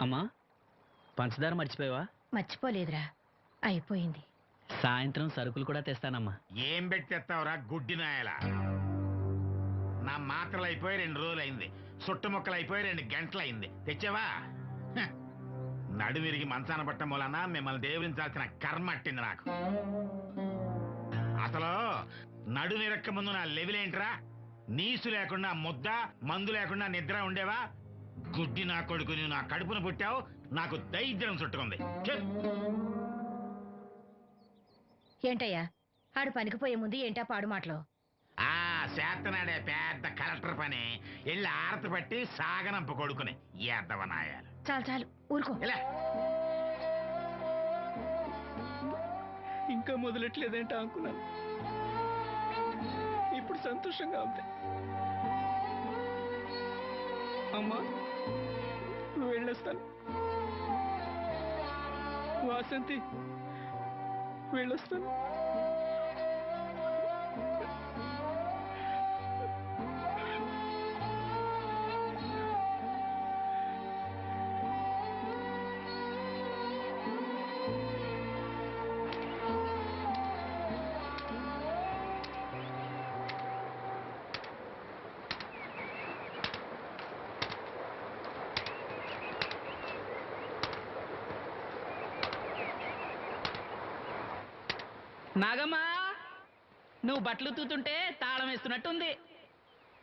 అమ్మా పంచదార మర్చిపోయావా? మర్చిపోలేదురా, అయిపోయింది. సాయంత్రం సరుకులు కూడా తెస్తానమ్మా. ఏం పెట్టి తెస్తావురా గుడ్డి నాయలా? నా మాత్రలు అయిపోయి 2 రోజులు అయింది, సుట్టుముక్కలు అయిపోయి 2 గంటలు అయింది. తెచ్చావా? నడుమిరిగి మంచాన పట్టం మూలన మిమ్మల్ని దేవురించాల్సిన కర్మ అట్టింది నాకు. అసలు నడుమిరక్క ముందు నా లెవెలేంట్రా? నీసు లేకుండా ముద్ద, మందు లేకుండా నిద్ర ఉండేవా? గుడ్డి నా కొడుకు, నువ్వు నా కడుపును పుట్టావు, నాకు దైద్యం చుట్టుకుంది. ఏంటయ్యా ఆడు పనికిపోయే ముందు ఏంటా పాడు మాటలు? ఆ చేతనాడే పెద్ద కలెక్టర్ పని వెళ్ళి ఆరతి పట్టి సాగనంప కొడుకుని ఎద్దవనాయాలు. చాలు చాలు ఊరుకో. ఇలా ఇంకా మొదలెట్లేదేంటా అనుకున్నాను. ఇప్పుడు సంతోషంగా ఉంది. అమ్మా నువ్వు వెళ్ళొస్తాను. వాసంతి వెళ్ళొస్తాను. నాగమ్మా నువ్వు బట్టలు తూతుంటే తాళం వేస్తున్నట్టుంది.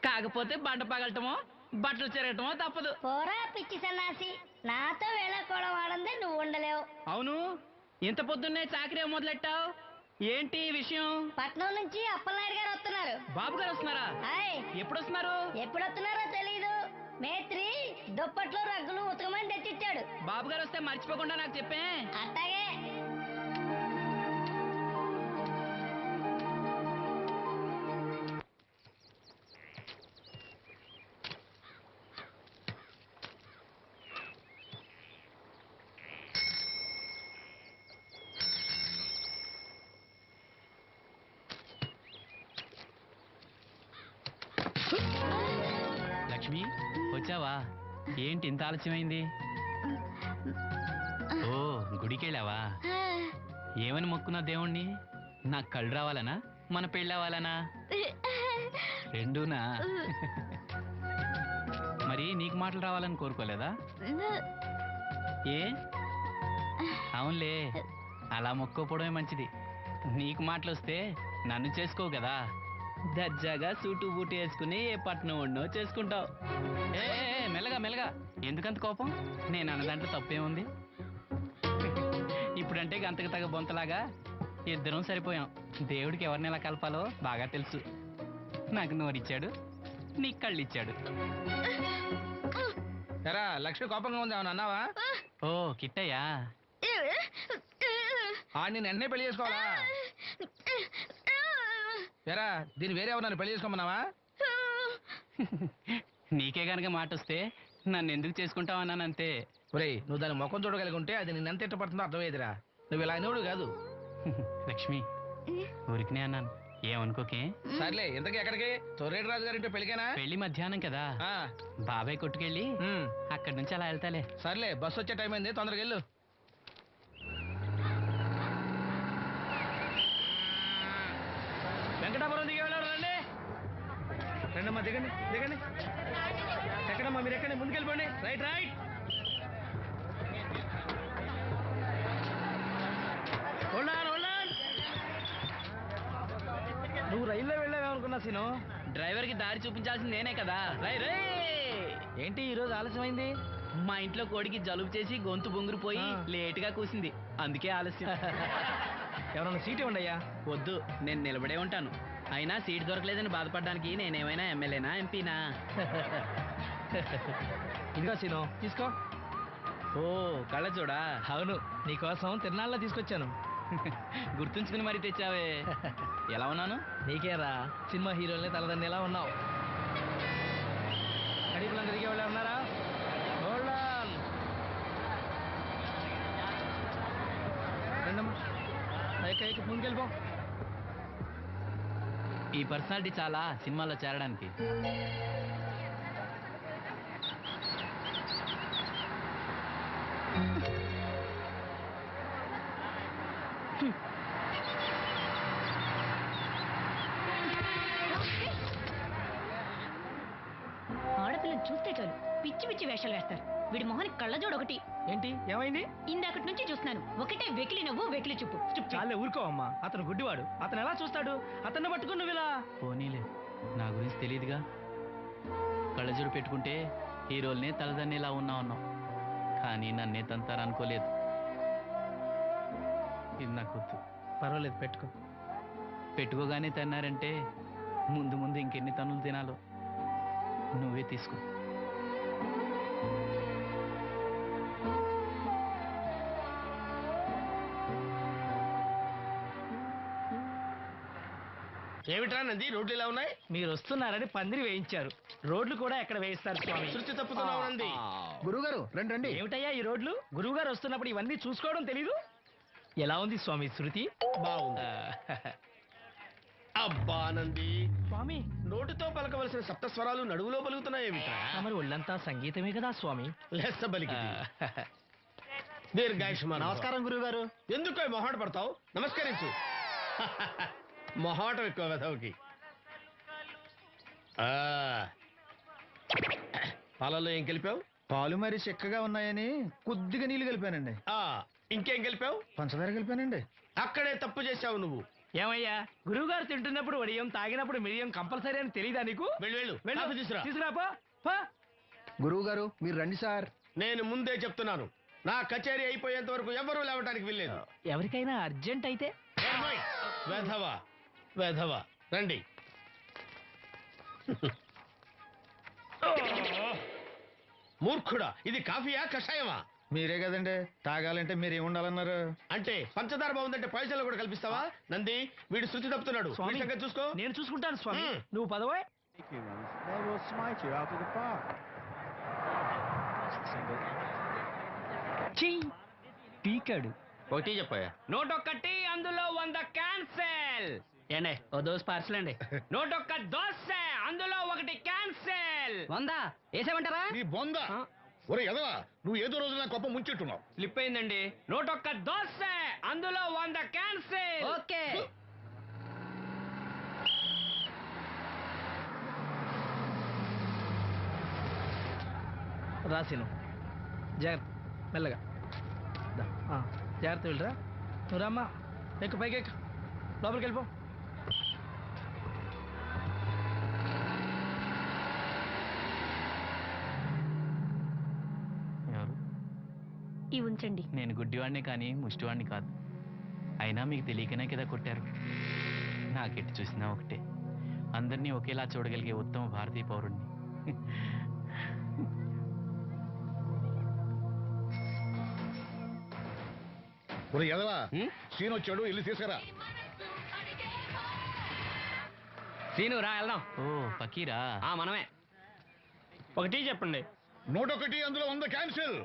కాకపోతే బండ పగలటమో బట్టలు చెరగటమో తప్పదు. పోరా పిచ్చి సన్నాసి, నాతో వేళకోవడం వాడందే నువ్వు ఉండలేవు. అవును, ఇంత పొద్దున్నే చాకరీ మొదలెట్టావు, ఏంటి విషయం? పట్నం నుంచి అప్పలనాయుడు గారు వస్తున్నారు. బాబు గారు వస్తున్నారా? ఎప్పుడు వస్తున్నారు? ఎప్పుడు వస్తున్నారో తెలీదు. మేత్రి దుప్పట్లు రగ్గులు ఉతకమని తెచ్చిచ్చాడు. బాబు గారు వస్తే మర్చిపోకుండా నాకు చెప్పే. అట్టాగే. లక్ష్మి వచ్చావా? ఏంటి ఇంత ఆలస్యమైంది? ఓ గుడికెళ్ళావా? ఏమని మొక్కున్నా దేవుణ్ణి? నాకు కళ్ళు రావాలనా, మన పెళ్ళవాలనా? రెండూనా? మరి నీకు మాటలు రావాలని కోరుకోలేదా? ఏ అవునులే, అలా మొక్కోపోవడమే మంచిది. నీకు మాటలు వస్తే నన్ను చేసుకోవు కదా, దర్జాగా సూటు బూటు వేసుకుని ఏ పట్నం ఉండో చేసుకుంటావు. ఏ మెల్లగా మెల్లగా, ఎందుకంత కోపం? నేను అన్న దాంట్లో తప్పేముంది? ఇప్పుడంటే గంతకు తగ్గ బొంతలాగా ఇద్దరం సరిపోయాం. దేవుడికి ఎవరిని ఎలా కలపాలో బాగా తెలుసు. నాకు నోరిచ్చాడు, నీకు కళ్ళు ఇచ్చాడు. ఎరా లక్ష్మి కోపంగా ఉంది, అవును అన్నావా? ఓ కిట్టయ్యా, నేను వెంటనే పెళ్లి చేసుకోవాలా? ఎరా దీన్ని వేరే ఎవరన్నా పెళ్లి చేసుకోమన్నావా? నీకే గనక మాట వస్తే నన్ను ఎందుకు చేసుకుంటావు అన్నానంతే. ఒరేయ్ నువ్వు దాని ముఖం చూడగలిగి ఉంటే అది నిన్నెంత ఇష్టపడుతుందో అర్థమయ్యేదిరా. నువ్వు ఇలా అనేవాడు కాదు. లక్ష్మి ఊరికినే అన్నాను, ఏమనుకోకే. సర్లే, ఇంతకీ ఎక్కడికి? తొర్రేటి రాజు గారింటే పెళ్ళికేనా? పెళ్లి మధ్యాహ్నం కదా, బాబాయ్ కొట్టుకెళ్ళి అక్కడి నుంచి అలా వెళ్తాలే. సర్లే, బస్సు వచ్చే టైం అయింది, తొందరగా వెళ్ళు. వెంకటాపురం దిగి వెళ్ళారు. రండి రండమ్మా, దిగండి దిగండి. ఎక్కడమ్మా మీరు? ఎక్కండి, ముందుకెళ్ళిపోండి. Right right. నువ్వు రైల్లో వెళ్ళావేమనుకున్నా సీను. డ్రైవర్కి దారి చూపించాల్సింది నేనే కదా. రై రై. ఏంటి ఈరోజు ఆలస్యమైంది? మా ఇంట్లో కోడికి జలుబు చేసి గొంతు బొంగురుపోయి లేటుగా కూసింది, అందుకే ఆలస్యం. ఎవరన్నా సీట్ ఇవ్వండి అయ్యా. వద్దు, నేను నిలబడే ఉంటాను. అయినా సీట్ దొరకలేదని బాధపడడానికి నేనేమైనా ఎమ్మెల్యేనా, ఎంపీనా? ఇదిగో సీను, తీసుకో. ఓ కళ్ళజోడా? అవును, నీకోసం తిరునాళ్ళ తీసుకొచ్చాను. గుర్తుంచుకుని మరీ తెచ్చావే. ఎలా ఉన్నాను? నీకేరా, సినిమా హీరోల్ని తలదండి ఎలా ఉన్నావు? కడిపులంగా దిగే వాళ్ళు ఉన్నారా? ముందుకెళ్ళిపో. ఈ పర్సనాలిటీ చాలా సినిమాలో చేరడానికి. ఆడపిల్లని చూస్తే చాలు పిచ్చి పిచ్చి వేషాలు వేస్తారు. వీడి మొహానికి కళ్ళజోడు ఒకటి. ఏంటి ఏమైంది? ఇందాకటి నుంచి చూస్తున్నాను, ఒకటే వెకిలి నవ్వు వెకిలి చూపు. చాలే ఊరుకో అమ్మా, అతను గుడ్డివాడు. అతను ఎలా చూస్తాడు? అతన్ని పట్టుకుని నువ్వు ఇలా. పోనీలే, నా గురించి తెలియదుగా. కళ్ళజోడు పెట్టుకుంటే హీరోల్నే తలదన్నేలా ఉన్నావు, కానీ నన్నే తంతారనుకోలేదు. ఇది నాకు వద్దు. పర్వాలేదు, పెట్టుకో. పెట్టుకోగానే తన్నారంటే ముందు ముందు ఇంకెన్ని తన్నులు తినాలో. నువ్వే తీసుకో. ఏమిట్రా నంది, రోడ్లు ఇలా ఉన్నాయి? మీరు వస్తున్నారని పందిరి వేయించారు. రోడ్లు కూడా ఎక్కడ వేయిస్తారు స్వామి? శృతి తప్పుతున్నావు నంది. గురుగారు రండి రండి. ఏమిటయ్యా ఈ రోడ్లు? గురువు గారు వస్తున్నప్పుడు ఇవన్నీ చూసుకోవడం తెలీదు? ఎలా ఉంది స్వామి శృతి? బాగుంది. అబ్బా నంది, స్వామి నోటితో పలకవలసిన సప్తస్వరాలు నడువులో పలుకుతున్నాయేమిట్రా? మరి ఒళ్ళంతా సంగీతమే కదా స్వామి. లెస్స బలికి దీర్ఘాయుష్మాన్. నమస్కారం గురుగారు. ఎందుకో మొహాట పడతావు? నమస్కరించు. మొహాటం ఎక్కువ వెధవుకి. పాలల్లో ఏం కలిపావు? పాలు మరి చిక్కగా ఉన్నాయని కొద్దిగా నీళ్లు కలిపానండి. ఇంకేం కలిపావు? పంచదార కలిపానండి. అక్కడే తప్పు చేశావు నువ్వు. ఏమయ్యా, గురువు గారు తింటున్నప్పుడు వడియం, తాగినప్పుడు మిరియం కంపల్సరీ అని తెలీదా నీకు? వెళ్ళు వెళ్ళు, కాఫీ తీసురా. తీసుకురాపో. పో. గురువు గారు మీరు రండి సార్. నేను ముందే చెప్తున్నాను, నా కచేరీ అయిపోయేంత వరకు ఎవరూ లేవటానికి వెళ్ళలేదు. ఎవరికైనా అర్జెంట్ అయితే వెధవా వెధవా, రండి. మూర్ఖుడా, ఇది కాఫీయా కషాయమా? మీరే కదండి తాగాలంటే మీరు ఏముండాలన్నారు? అంటే పంచదార బాగుందంటే పైసలు కూడా కల్పిస్తావా? నంది, వీడు శృతి తప్పుతున్నాడు. స్వామి, వీడి సంగతి చూసుకో. నేను చూసుకుంటాను స్వామి. మ్మ్. నువ్వు పదవే. They will smite you out of the park. పీకాడు. ఒకటి చెప్పాయా? 101 అందులో 100 క్యాన్సెల్. ఏండే ఓ దోస్ పార్సల్ అండి. 101 దోశ అందులో 1 క్యాన్సెల్. 100 వేసేమంటారా? నీ బొంద. ఒరే ఎదవా, నువ్వు ఏదో రోజు నా గొప్ప ముంచెట్టున్నావు. స్లిప్ అయిందండి. 101 దోశ అందులో 100 క్యాన్సెల్. ఓకే. రాసిను జాగ్రత్త, మెల్లగా దా. జాగ్రత్త వెళ్ళరా. నువ్వు రామ్మా, ఎక్కు పైకి ఎక్కు, లోపలికి వెళ్ళిపో. ఎవరు? ఈ ఉంచండి. నేను గుడ్డివాడినే కానీ ముష్టివాడిని కాదు. అయినా మీకు తెలియకనే కదా కొట్టారు. నాకెట్టి చూసినా ఒకటే, అందరినీ ఒకేలా చూడగలిగే ఉత్తమ భారతీయ పౌరుణ్ణి. ఒరే ఎదవా, సీన్ వచ్చాడు, ఇల్లు తీసుకురా. సీను రా వెళ్దాం. ఓ ఫకీరా, మనమే. ఒకటి చెప్పండి. 101 అందులో 100 క్యాన్సిల్.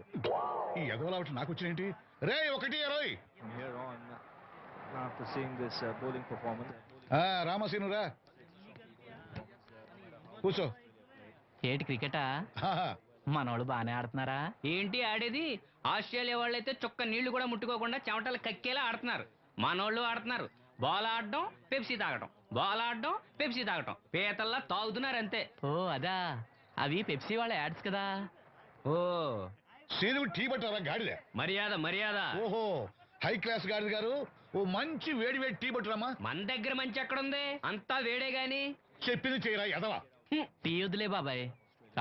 ఈ ఎదవలా ఒకటి నాకు వచ్చినేంటి? రే 1-20. Here on, after seeing this bowling performance, రామసీను రా, కూర్చో. ఏటి క్రికెటా? ఆహా. మనోళ్ళు బాగానే ఆడుతున్నారా? ఏంటి ఆడేది? ఆస్ట్రేలియా వాళ్ళైతే చొక్క నీళ్లు కూడా ముట్టుకోకుండా చెమటలు కక్కేలా ఆడుతున్నారు. మనోళ్ళు ఆడుతున్నారు బాల్ ఆడడం, పెప్సీ తాగటం, బాల్ ఆడడం, పెప్సీ తాగటం, పీతల్లా తాగుతున్నారు అంతే. ఓ అదా, అవి పెప్సీ వాళ్ళ యాడ్స్ కదా. ఓ సీను టీ పట్టారా గాడిలే? మర్యాద మర్యాద. ఓహో, హై క్లాస్ గాడి గారు, ఓ మంచి వేడి వేడి టీ పట్టురామా. మన దగ్గర మంచి ఎక్కడుంది? అంతా వేడే గాని. చెప్పింది చేయరా ఎదవా. టీ వద్దులే బాబాయ్,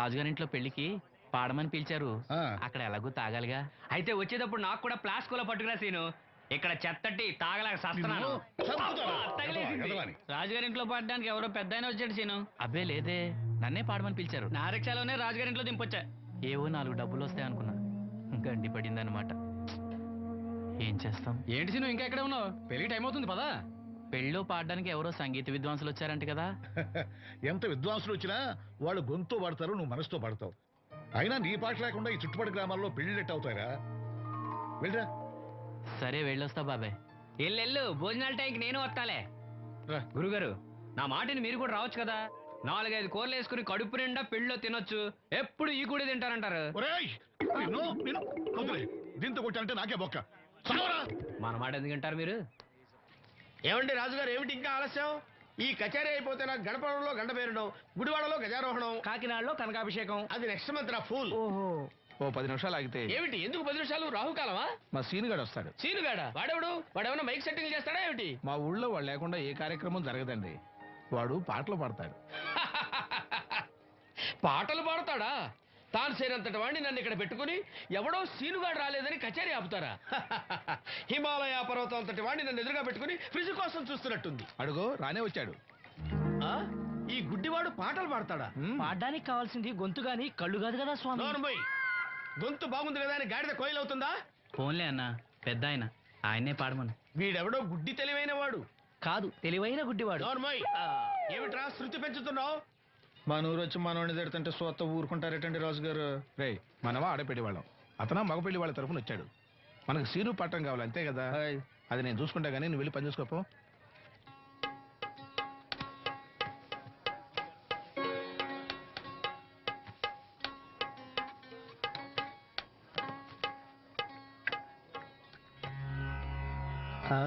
రాజుగారింట్లో పెళ్లికి పాడమని పిలిచారు. ఆ. అక్కడ ఎలాగూ తాగాలిగా. అయితే వచ్చేటప్పుడు నాకు కూడా ప్లాస్కోలో పట్టుకురా సీను. ఇక్కడ చెత్తటి తాగలేక సస్తున్నాను. నిన్ను చంపుతాను. తగిలేసింది. ఎదవాని. రాజుగారింట్లో పాడడానికి ఎవరో పెద్ద ఆయన వచ్చాడు సీను. అబ్బే లేదే, నన్నే పాడమని పిలిచారు. నా రిక్షాలోనే రాజుగారింట్లో దింపొచ్చా. ఏవో 4 డబ్బులు వస్తాయి అనుకున్నా, గండి పడిందనమాట. ఏం చేస్తాం? ఏంటి సీను ఇంకా ఎక్కడ ఉన్నావు? పెళ్లి టైం అవుతుంది పదా. పెళ్ళిలో పాడడానికి ఎవరో సంగీత విద్వాంసులు వచ్చారంట కదా. ఎంత విద్వాంసులు వచ్చినా వాళ్ళు గొంతు పడతారు, నువ్వు మనసుతో పడతావు. అయినా నీ పాట లేకుండా ఈ చుట్టుపక్కల గ్రామాల్లో పెళ్లిళ్ళెట్ అవుతాయిరా. వెళ్ళరా. సరే వెళ్ళొస్తా బాబాయ్. ఎల్లెళ్ళు, భోజనాల టైంకి నేను వస్తాలే. గురుగారు, నా మాటని మీరు కూడా రావచ్చు కదా. 4-5 కూరలు వేసుకుని కడుపు నిండా పెళ్ళిలో తినొచ్చు. ఎప్పుడు ఈ కూడా తింటారంటారు. ఒరేయ్, నిన్ను, వదిలే. దీంతో కొట్టాలంటే నాకే బొక్క సావరా మన మాట ఎందుకంటారు మీరు? ఏమండి రాజుగారు, ఏమిటి ఇంకా ఆలస్యం? ఈ కచేరీ అయిపోతే నాకు గణపవరంలో గంట పేరడం, గుడివాడలో గజారోహణం, కాకినాడలో కనకాభిషేకం. అది నెక్స్ట్ మంత్ రా ఫూల్. ఓహో, ఓ 10 నిమిషాలు ఆగితే ఏమిటి ఎందుకు 10 నిమిషాలు? రాహుకాలమా? మా సీనుగాడు వస్తాడు. సీనుగాడా? వాడేమన్నా మైక్ సెట్టింగ్ చేస్తాడా ఏమిటి? మా ఊళ్ళో వాడు లేకుండా ఏ కార్యక్రమం జరగదండి. వాడు పాటలు పాడతాడు. పాటలు పాడతాడా? తాను సేనంతటి వాడిని నన్ను ఇక్కడ పెట్టుకుని ఎవడో సీనుగాడు రాలేదని కచేరీ ఆపుతారా? హిమాలయ పర్వతం అంతటి వాడిని నన్ను ఎదురుగా పెట్టుకుని ఫ్రిజ్ కోసం చూస్తున్నట్టుంది. అడుగో రానే వచ్చాడు. ఆ? ఈ గుడ్డివాడు పాటలు పాడతాడా? పాడడానికి కావాల్సింది గొంతు గాని కళ్ళు కాదు కదా స్వామి. నోర్మోయ్, గొంతు బాగుంది కదా అని గాడిద కోయిలవుతుందా? ఫోన్లే అన్న, పెద్ద ఆయన, ఆయనే పాడమను. వీడెవడో గుడ్డి తెలివైన వాడు. కాదు, తెలివైన గుడ్డివాడు. నోర్మోయ్, ఏమిట్రా శృతి పెంచుతున్నావు? మన ఊరు వచ్చి మనోడిని తిడుతుంటే సొత్త ఊరుకుంటారేటండి రాజుగారు. రే మనవా ఆడపెళ్లి వాళ్ళం, అతను మగపెళ్లి వాళ్ళ తరఫున వచ్చాడు. మనకు సీను పట్టం కావాలి అంతే కదా. అది నేను చూసుకుంటా గానీ నువ్వు వెళ్ళి పని చూసుకోపో. ఆ